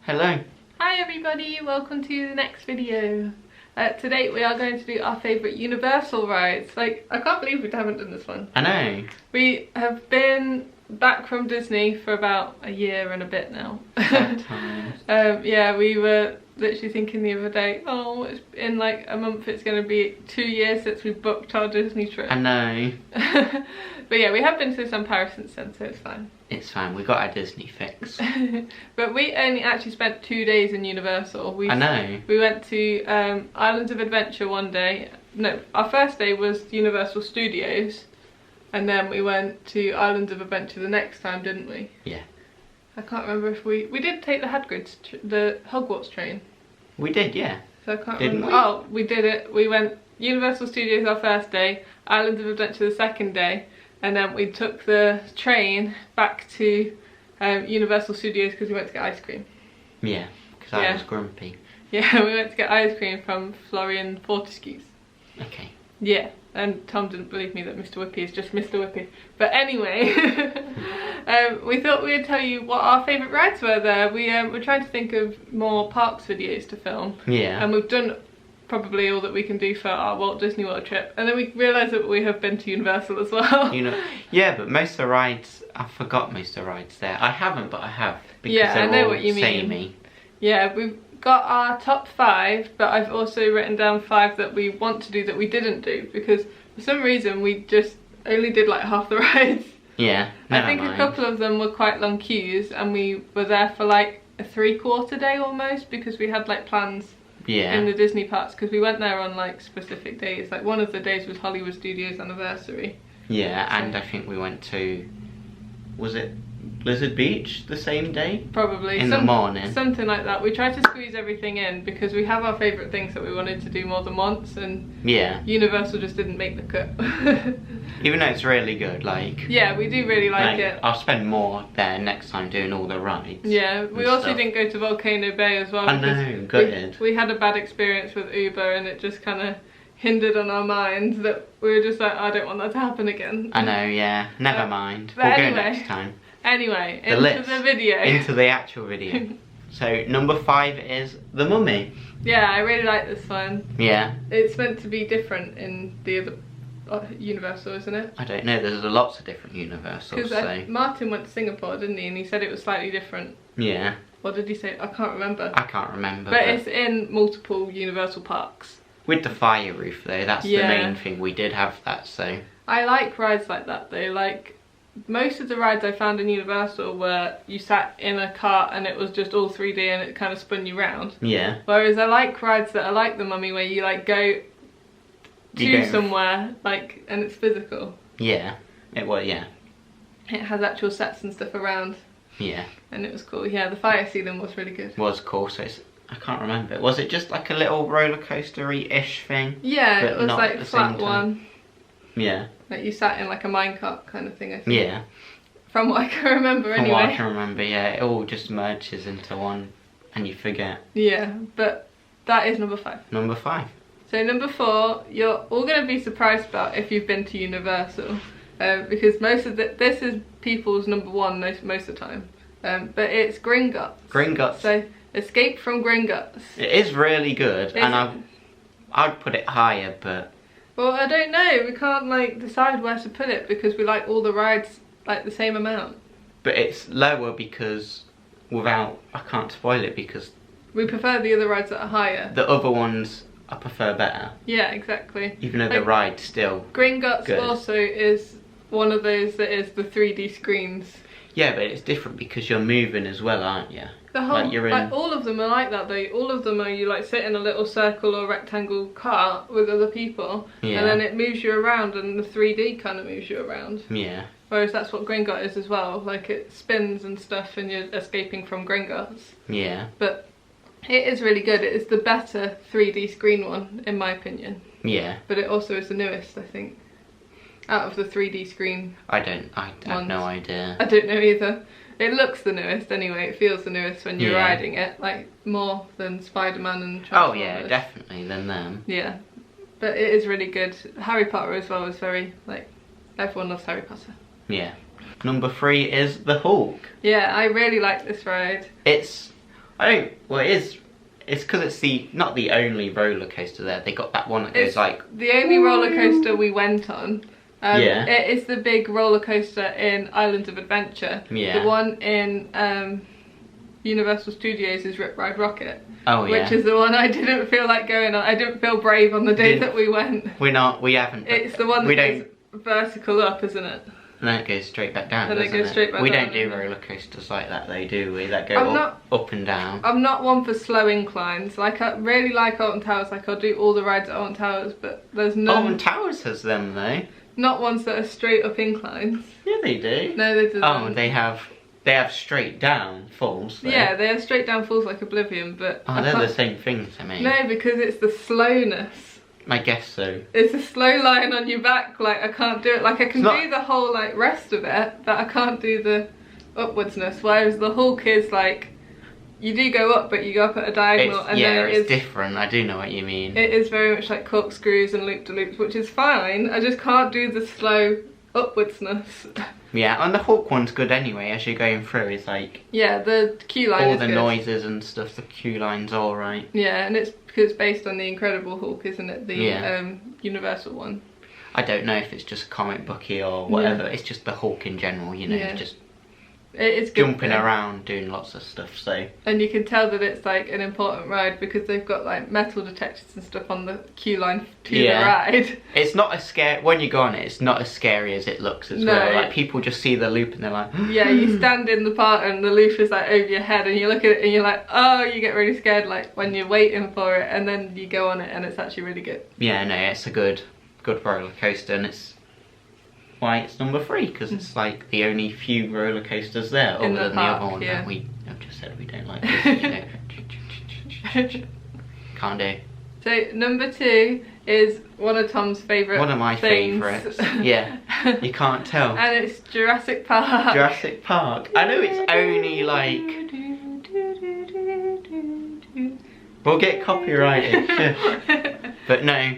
Hello. Hi everybody, welcome to the next video. Today we are going to do our favourite Universal rides. Like, I can't believe we haven't done this one. I know. We have been back from Disney for about a year and a bit now. Sometimes. Yeah, we were literally thinking the other day, oh, it's in like a month it's going to be 2 years since we booked our Disney trip. I know. But yeah, we have been to some Paris since then, so it's fine. It's fine, we got our Disney fix. But we only actually spent 2 days in Universal. I know. We went to Islands of Adventure one day. No, our first day was Universal Studios. And then we went to Islands of Adventure the next time, didn't we? Yeah. I can't remember if we did take the the Hogwarts train. We did, yeah. So I can't Didn't remember. we? Oh, we did it. We went Universal Studios our first day, Islands of Adventure the second day, and then we took the train back to Universal Studios because we went to get ice cream. Yeah, because I was grumpy. Yeah, we went to get ice cream from Florian Fortescue's. Okay. Yeah, and Tom didn't believe me that Mr. Whippy is just Mr. Whippy. But anyway, we thought we'd tell you what our favourite rides were there. We're trying to think of more parks videos to film. Yeah. And we've done probably all that we can do for our Walt Disney World trip. And then we realised that we have been to Universal as well. Yeah, but most of the rides, I forgot most of the rides there. I haven't, but I have. Because Yeah, I know all what you mean. samey. Yeah, we've got our top 5, but I've also written down 5 that we want to do that we didn't do, because for some reason we just only did like half the rides. Yeah, I think a couple of them were quite long queues, and we were there for like a 3/4 day almost, because we had like plans in the Disney parks, because we went there on like specific days. Like one of the days was Hollywood Studios anniversary. Yeah, and I think we went to, was it Blizzard Beach the same day? Probably. In the morning. Something like that. We tried to squeeze everything in because we have our favourite things that we wanted to do more than once, and yeah, Universal just didn't make the cut. Even though it's really good, like... Yeah, we do really like it. I'll spend more there next time doing all the rides. Yeah, we also didn't go to Volcano Bay as well. I know, good. We had a bad experience with Uber, and it just kind of hindered on our minds that we were just like, I don't want that to happen again. I know, yeah. Never mind. But We'll anyway, go next time. Anyway, Into the video. Into the actual video. So, number 5 is The Mummy. Yeah, I really like this one. Yeah. It's meant to be different in the other Universal, isn't it? I don't know, there's lots of different Universals, Because Martin went to Singapore, didn't he? And he said it was slightly different. Yeah. What did he say? I can't remember. I can't remember. But it's in multiple Universal parks. With the fire roof though, that's the main thing. We did have that, so... I like rides like that though. Like, most of the rides I found in Universal were you sat in a cart and it was just all 3D and it kind of spun you round. Yeah. Whereas I like rides that are like the Mummy, where you like go somewhere, like, and it's physical. Yeah. Yeah. It has actual sets and stuff around. Yeah. And it was cool. Yeah, the fire ceiling was really good. Was cool, so it's... I can't remember. Was it just like a little roller coaster-y-ish thing? Yeah, it was like a flat one. Yeah. Like you sat in like a minecart kind of thing, I think. Yeah. From what I can remember anyway. From what I can remember, yeah. It all just merges into one and you forget. Yeah, but that is number 5. Number 5. So number 4, you're all going to be surprised about if you've been to Universal. Because most of this is people's number 1 most of the time. But it's Gringotts. Gringotts. So Escape from Gringotts. It is really good, and I'd put it higher, but... Well, I don't know. We can't like decide where to put it because we like all the rides like the same amount. But it's lower because I can't spoil it because... We prefer the other rides that are higher. The other ones I prefer better. Yeah, exactly. Even though the ride's still Gringotts good. Also is one of those that is the 3D screens. Yeah, but it's different because you're moving as well, aren't you? The whole, like all of them are like that though. All of them are you like sit in a little circle or rectangle cart with other people, and then it moves you around, and the 3D kind of moves you around. Yeah. Whereas that's what Gringotts is as well. Like it spins and stuff, and you're escaping from Gringotts. Yeah. But it is really good. It is the better 3D screen one, in my opinion. Yeah. But it also is the newest, I think, out of the 3D screen. I have no idea. I don't know either. It looks the newest anyway. It feels the newest when you're riding it, like more than Spider-Man and Transformers. Oh yeah, definitely than them. Yeah, but it is really good. Harry Potter as well is very, like, everyone loves Harry Potter. Yeah. Number 3 is the Hulk. Yeah, I really like this ride. It's I don't. Well, it is. It's because it's not the only roller coaster there. They got that one that goes like. The only roller coaster we went on. Yeah. It is the big roller coaster in Islands of Adventure. Yeah. The one in Universal Studios is Rip Ride Rocket. Oh yeah. Which is the one I didn't feel like going on. I didn't feel brave on the day that we went. We haven't. It's the one that goes vertical up, isn't it? And then it goes straight back down. And it goes straight back down. We don't do roller coasters like that, though, do we? That go up and down. I'm not one for slow inclines. Like, I really like Alton Towers. Like, I'll do all the rides at Alton Towers, but there's no. Alton Towers has them, though. Not ones that are straight up inclines. Yeah, they do. No, they do. Oh, they have straight down falls. Though. Yeah, they have straight down falls like Oblivion, but. Oh, they're the same thing to me. No, because it's the slowness. I guess so. It's a slow line on your back, like I can't do it. Like I can do the whole like rest of it, but I can't do the upwardsness. Whereas the Hulk is like, you do go up, but you go up at a diagonal, and then it's different. I do know what you mean. It is very much like corkscrews and loop-de-loops, which is fine. I just can't do the slow upwardsness. Yeah, and the Hulk one's good anyway. As you're going through, it's like the queue line. All the noises and stuff. The queue line's all right. Yeah, and it's because it's based on the Incredible Hulk, isn't it? The Universal one. I don't know if it's just comic booky or whatever. It's just the Hulk in general, you know, just it's jumping around, doing lots of stuff. So. And you can tell that it's like an important ride because they've got like metal detectors and stuff on the queue line to the ride. It's not as scary when you go on it. It's not as scary as it looks as well. Like people just see the loop and they're like. Yeah, you stand in the part and the loop is like over your head and you look at it and you're like, oh, you get really scared like when you're waiting for it, and then you go on it and it's actually really good. Yeah, no, it's a good roller coaster, and it's why it's number 3 because it's like the only few roller coasters there other than the other one that we have just said we don't like. Can't do. So number 2 is one of Tom's favourite. One of my favourites. Yeah, you can't tell. And it's Jurassic Park. Jurassic Park. I know it's only like. We'll get copyrighted. But no,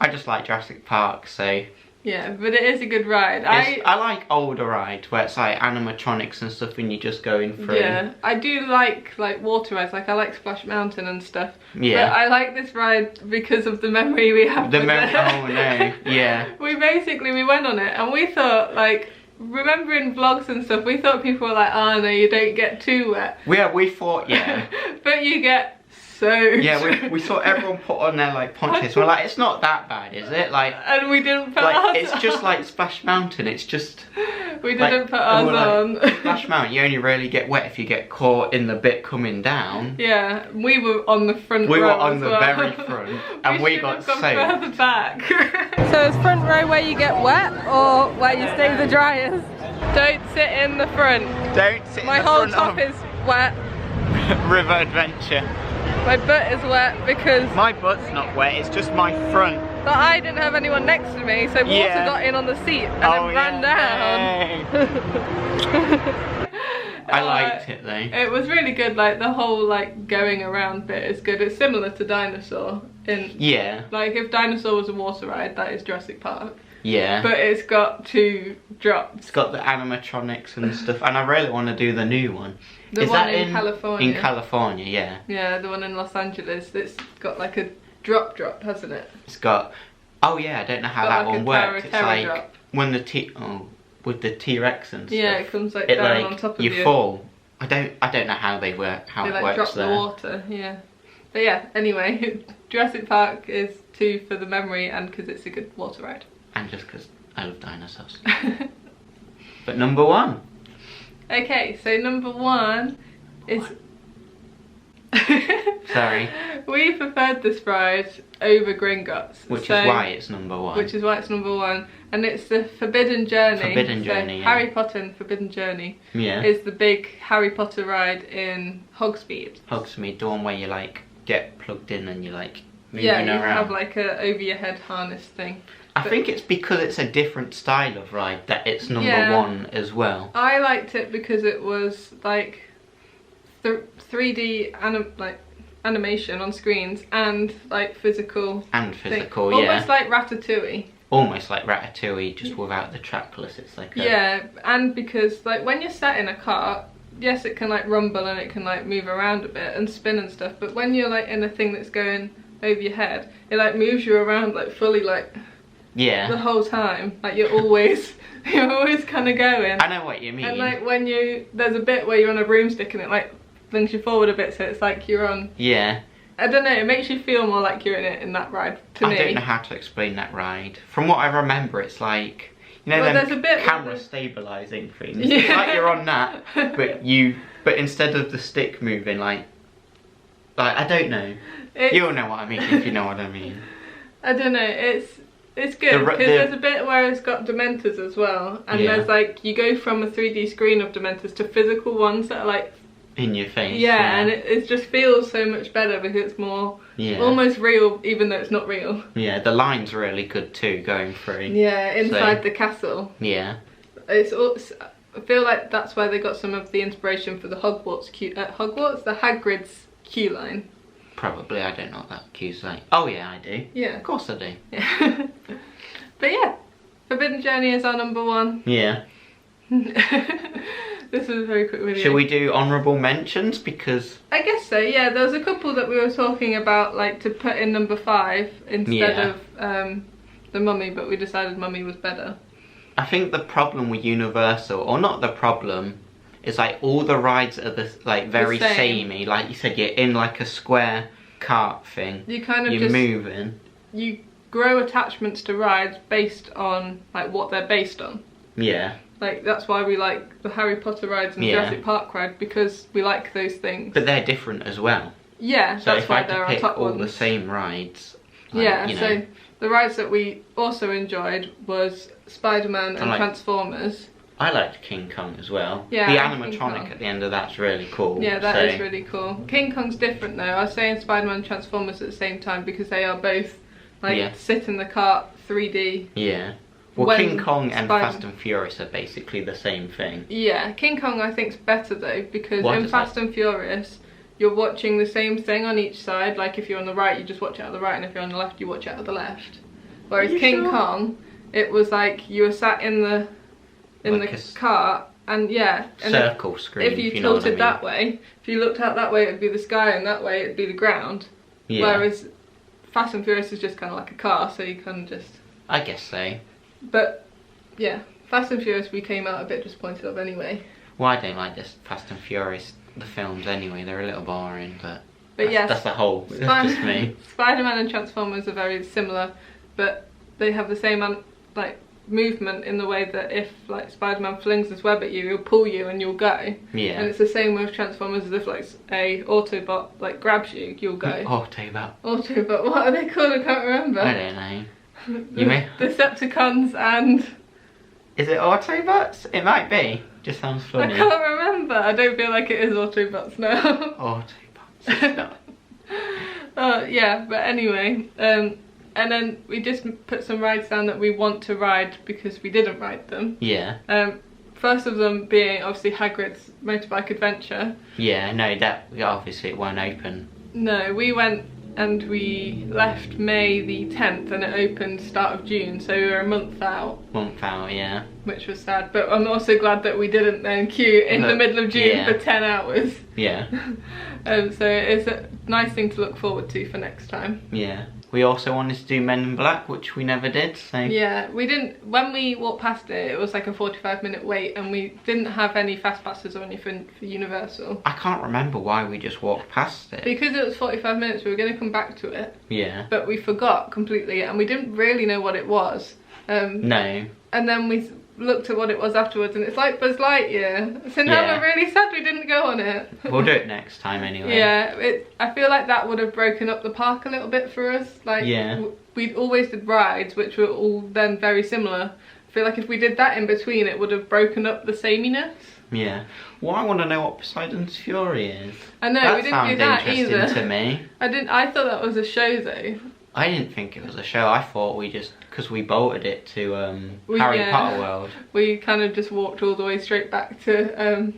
I just like Jurassic Park, so. Yeah, but it is a good ride. I like older rides where it's like animatronics and stuff and you're just going through. Yeah, I do like water rides. Like I like Splash Mountain and stuff. Yeah. But I like this ride because of the memory we have. Oh no, yeah. We went on it and we thought like, remembering vlogs and stuff, we thought people were like, oh no, you don't get too wet. We thought, yeah. But you get so. Yeah, we saw everyone put on their like ponchos. We're like, it's not that bad, is it? Like, and we didn't put like ours it's on. just like Splash Mountain. It's just. We didn't put ours on. Like, Splash Mountain, you only really get wet if you get caught in the bit coming down. Yeah, we were on the front row. We were on the very front, and we got soaked. Further back. So it's front row where you get wet, or where you stay the driest? Don't sit in the front. Don't sit in the front. My whole top is wet. River Adventure. My butt is wet because... My butt's not wet, it's just my front. But I didn't have anyone next to me, so water got in on the seat and then ran down. I liked it though. It was really good, like the whole like going around bit is good. It's similar to Dinosaur. Like if Dinosaur was a water ride, that is Jurassic Park. Yeah. But it's got 2 drops. It's got the animatronics and stuff, and I really want to do the new one. The one in California. In California, yeah. Yeah, the one in Los Angeles. It's got like a drop, hasn't it? It's got. Oh yeah, I don't know how that one works. It's like drop. When with the T-Rex and stuff. Yeah, it comes like down on top of you. You fall. I don't know how they work. How they it works drop there. the water. Yeah. But yeah. Anyway, Jurassic Park is 2 for the memory and because it's a good water ride. And just because I love dinosaurs. But number 1. Okay, so number 1 is... Sorry. We preferred this ride over Gringotts. Which is why it's number 1. Which is why it's number 1. And it's the Forbidden Journey. Forbidden Journey, yeah. Harry Potter and Forbidden Journey is the big Harry Potter ride in Hogsmeade. Hogsmeade, the one where you like get plugged in and you like moving around. Yeah, you have like a over your head harness thing. I think it's because it's a different style of ride that it's number 1 as well. I liked it because it was like 3D animation on screens and like physical. And physical, thing. Almost like Ratatouille. Almost like Ratatouille, just without the trackless. It's like and because like when you're sat in a car, yes, it can like rumble and it can like move around a bit and spin and stuff, but when you're like in a thing that's going over your head, it like moves you around like fully, like the whole time. Like you're always kind of going. I know what you mean. And like when there's a bit where you're on a broomstick and it like flings you forward a bit, so it's like you're on. Yeah. I don't know, it makes you feel more like you're in it in that ride, to me. I don't know how to explain that ride. From what I remember, it's like, you know, there's a bit camera stabilising things. Yeah. It's like you're on that, but instead of the stick moving, like I don't know. You'll know what I mean if you know what I mean. I don't know, it's good, because there's a bit where it's got Dementors as well, and there's like, you go from a 3D screen of Dementors to physical ones that are like in your face. Yeah, and it just feels so much better because it's more almost real, even though it's not real. Yeah, the line's really good too, going through. Yeah, inside the castle. Yeah. I feel like that's where they got some of the inspiration for the Hogwarts the Hagrid's queue line. Probably, I don't know what that queue's like. Oh yeah, I do. Yeah. Of course I do. Yeah. But yeah, Forbidden Journey is our number 1. Yeah. This was a very quick video. Shall we do honourable mentions? Because I guess so, yeah. There was a couple that we were talking about, like to put in number 5 instead of the Mummy, but we decided Mummy was better. I think the problem with Universal, or not the problem, is like all the rides are like very samey. Like you said, you're in like a square cart thing. You kind of you're moving. You grow attachments to rides based on like what they're based on. Yeah. Like that's why we like the Harry Potter rides and Jurassic Park ride, because we like those things. But they're different as well. Yeah, so that's why they're our top ones. So if I had to pick all the same rides. Like, you know. So the rides that we also enjoyed was Spider-Man and Transformers. I liked King Kong as well. Yeah, the animatronic at the end of that's really cool. Yeah, that is really cool. King Kong's different though. I was saying Spider-Man and Transformers at the same time because they are both like sit in the cart 3D. Yeah. Well, King Kong and Fast and Furious are basically the same thing. Yeah, King Kong I think's better though, because in Fast and Furious you're watching the same thing on each side. Like if you're on the right, you just watch it out of the right, and if you're on the left, you watch it out of the left. Whereas King Kong, it was like you were sat in the cart, and circle screen. If you tilted that way, if you looked out that way, it'd be the sky, and that way it'd be the ground. Yeah. Whereas Fast and Furious is just kind of like a car, so you can just. I guess so. But yeah, Fast and Furious we came out a bit disappointed of anyway. Well, I don't like this Fast and Furious, the films anyway. They're a little boring, but yes, that's the whole. That's just me. Spider-Man and Transformers are very similar, but they have the same like movement in the way that if like Spider-Man flings his web at you, he'll pull you and you'll go. Yeah. And it's the same with Transformers, as if like a Autobot like grabs you, you'll go. Autobot. Autobot. What are they called? I can't remember. I don't know. You mean Decepticons and. Is it Autobots? It might be. Just sounds funny. I can't remember. I don't feel like it is Autobots now. Autobots. Yeah, but anyway, and then we just put some rides down that we want to ride because we didn't ride them. Yeah. First of them being obviously Hagrid's Motorbike Adventure. Yeah, no, that obviously it won't open. No, we went and we left May the 10th and it opened start of June, so we were a month out. Yeah. Which was sad, but I'm also glad that we didn't then queue in the middle of June for 10 hours. Yeah. So it's a nice thing to look forward to for next time. Yeah. We also wanted to do Men in Black, which we never did, so... Yeah, we didn't... When we walked past it, it was like a 45-minute wait, and we didn't have any fast passes or anything for Universal. I can't remember why we just walked past it. Because it was 45 minutes, we were going to come back to it. Yeah. But we forgot completely, and we didn't really know what it was. No. And then we looked at what it was afterwards, and it's like Buzz Lightyear. So now we're really sad we didn't go on it. We'll do it next time anyway. Yeah, I feel like that would have broken up the park a little bit for us. Like, we'd always did rides, which were all then very similar. I feel like if we did that in between, it would have broken up the sameness. Yeah. Well, I want to know what Poseidon's Fury is. I know, we didn't do that either. That sounds interesting to me. I thought that was a show though. I didn't think it was a show. I thought we just, because we bolted it to Harry Potter World. We kind of just walked all the way straight back to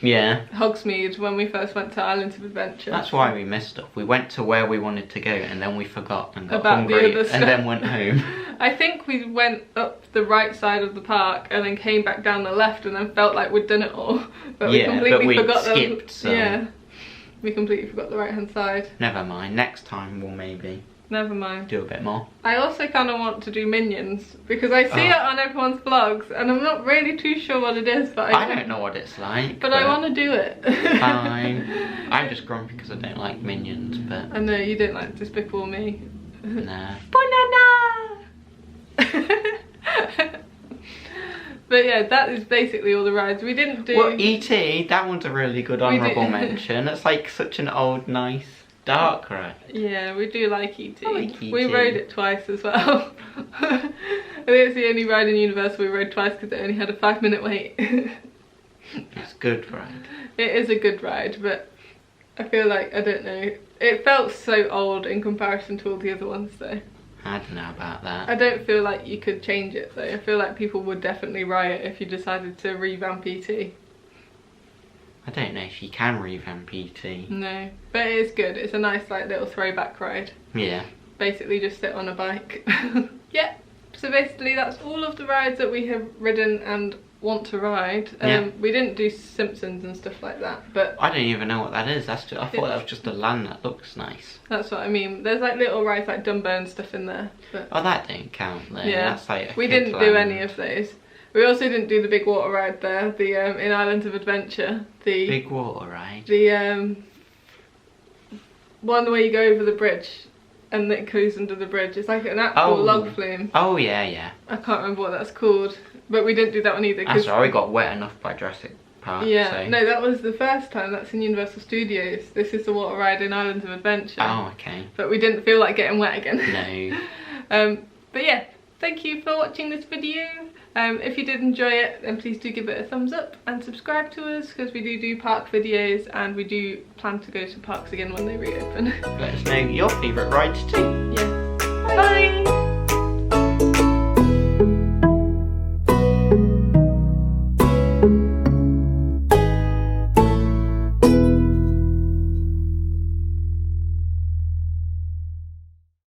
Yeah. Hogsmeade when we first went to Islands of Adventure. That's why we missed stuff. We went to where we wanted to go and then we forgot and got about hungry the other and then went home. I think we went up the right side of the park and then came back down the left and then felt like we'd done it all. But we completely forgot skipped some. Yeah. We completely forgot the right hand side. Never mind. Next time we'll maybe never mind. Do a bit more. I also kind of want to do Minions because I see it on everyone's vlogs and I'm not really too sure what it is, but I don't know what it's like. But I want to do it. Fine. I'm just grumpy because I don't like Minions, but I know you don't like Despicable Me. Nah. Banana. But yeah, that is basically all the rides. We didn't do... Well, E.T., that one's a really good honourable mention. It's like such an old, nice, dark ride. Yeah, we do like E.T. I like E.T. We rode it twice as well. I think it's the only ride in Universal we rode twice because it only had a 5-minute wait. It's a good ride. It is a good ride, but I feel like, I don't know, it felt so old in comparison to all the other ones though. I don't know about that. I don't feel like you could change it though. I feel like people would definitely riot if you decided to revamp E.T. I don't know if you can revamp E.T. No, but it is good. It's a nice like little throwback ride. Yeah. Basically just sit on a bike. Yeah, so basically that's all of the rides that we have ridden and want to ride. We didn't do Simpsons and stuff like that, but I don't even know what that is. I thought that was just a land that looks nice. That's what I mean. There's like little rides like Dumbo and stuff in there, but oh, that didn't count then. Yeah, that's like we didn't do any of those. We also didn't do the big water ride there, the in Islands of Adventure, the big water ride, the one where you go over the bridge and it goes under the bridge. It's like an actual log flume. Oh yeah, yeah. I can't remember what that's called, but we didn't do that one either. That's right, we got wet enough by Jurassic Park. Yeah, so. no, that was the first time. That's in Universal Studios. This is the water ride in Islands of Adventure. Oh, okay. But we didn't feel like getting wet again. No. But yeah, thank you for watching this video. If you did enjoy it, then please do give it a thumbs up and subscribe to us because we do park videos and we do plan to go to parks again when they reopen. Let us know your favourite rides too. Yeah. Bye!